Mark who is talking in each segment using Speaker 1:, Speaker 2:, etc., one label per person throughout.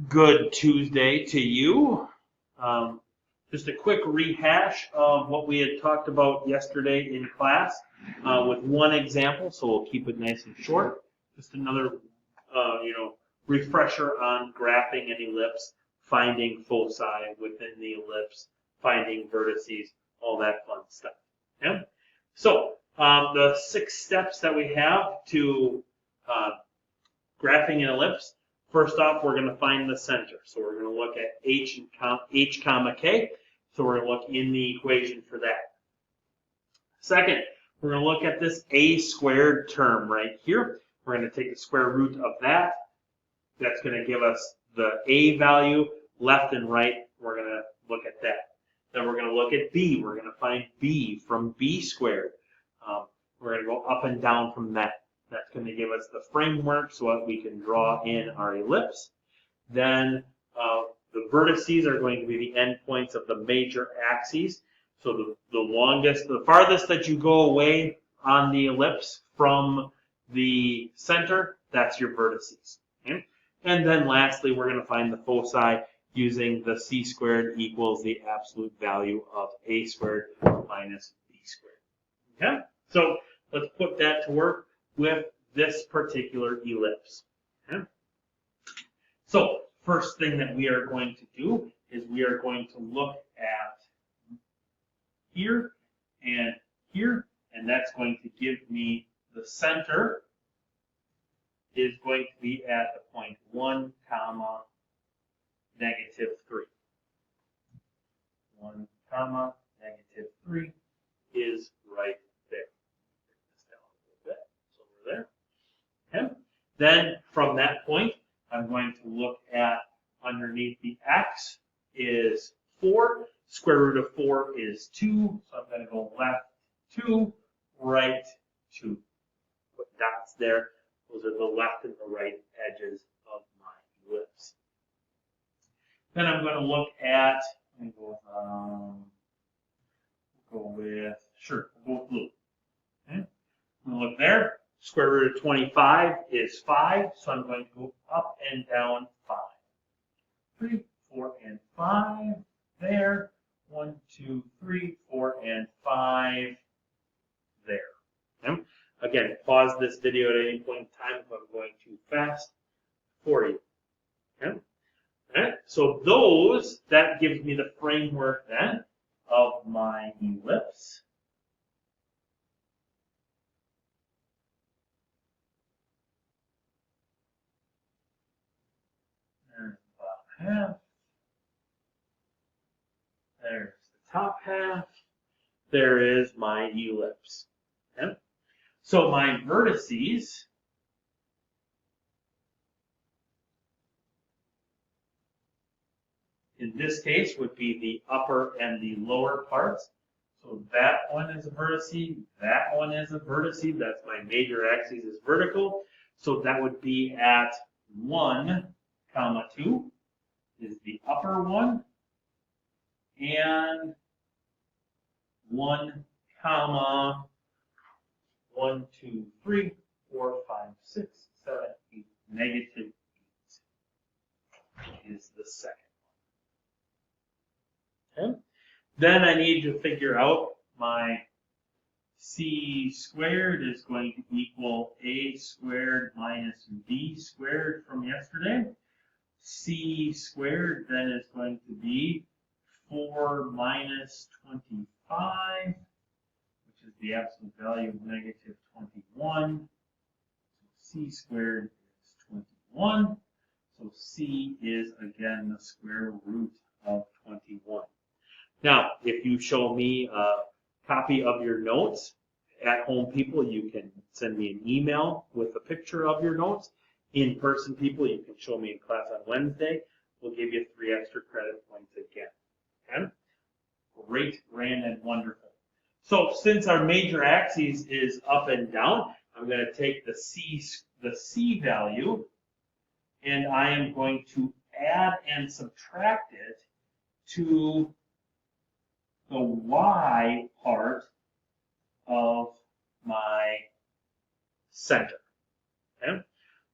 Speaker 1: Good Tuesday to you. Just a quick rehash of what we had talked about yesterday in class with one example, so we'll keep it nice and short. Just another, refresher on graphing an ellipse, finding foci within the ellipse, finding vertices, all that fun stuff. Okay? So the 6 steps that we have to graphing an ellipse. First off, we're going to find the center. So we're going to look at h comma k. So we're going to look in the equation for that. Second, we're going to look at this a squared term right here. We're going to take the square root of that. That's going to give us the a value left and right. We're going to look at that. Then we're going to look at b. We're going to find b from b squared. We're going to go up and down from that. That's going to give us the framework so that we can draw in our ellipse. Then the vertices are going to be the endpoints of the major axes. So the farthest that you go away on the ellipse from the center, that's your vertices. Okay? And then lastly, we're going to find the foci using the c squared equals the absolute value of a squared minus b squared. Okay? So let's put that to work with this particular ellipse. Okay? So first thing that we are going to do is we are going to look at here, and that's going to give me the center is going to be at the point 1 comma negative 3. 1 comma negative 3 is right there. This down a little bit. So we're there. Okay. Then from that point, I'm going to look at underneath the x is 4. Square root of 4 is 2. So I'm going to go left 2, right 2. Put dots there. Those are the left and the right edges of my ellipse. Then I'm going to look at, we'll go with blue. Okay. I'm going to look there. Square root of 25 is 5, so I'm going to go up and down 5. 3, 4, and 5 there. 1, 2, 3, 4, and 5 there. Okay. Again, pause this video at any point in time if I'm going too fast for you. Okay. Right. So that gives me the framework then of my ellipse. There's the bottom half. There's the top half. There is my ellipse. Okay. So my vertices in this case would be the upper and the lower parts. So that one is a vertice, that one is a vertice. That's my major axis is vertical. So that would be at 1, comma 2 is the upper one, and 1, comma 1, 2, 3, 4, 5, 6, 7, 8, negative 8 is the second one. Okay. Then I need to figure out my c squared is going to equal a squared minus b squared from yesterday. C squared then is going to be 4 minus 25, which is the absolute value of negative 21. So c squared is 21. So c is again the square root of 21. Now, if you show me a copy of your notes, at home people, you can send me an email with a picture of your notes. In-person people, you can show me in class on Wednesday. We'll give you 3 extra credit points again. Okay? Great, grand, and wonderful. So since our major axis is up and down, I'm going to take the c value, and I am going to add and subtract it to the y part of my center. Okay?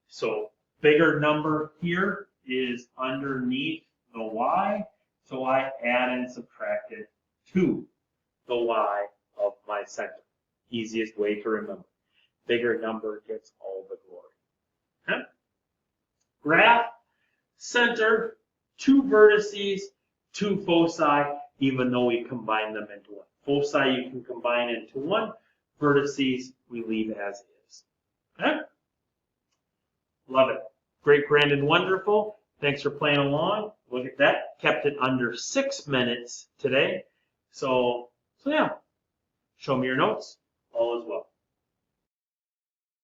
Speaker 1: So bigger number here is underneath the y, so I add and subtracted 2 the y of my center. Easiest way to remember. Bigger number gets all the glory. Okay? Graph, center, 2 vertices, 2 foci, even though we combine them into one. Foci you can combine into one. Vertices we leave as is. Okay? Love it. Great, grand, and wonderful. Thanks for playing along. Look at that. Kept it under 6 minutes today. So yeah. Show me your notes. All is well.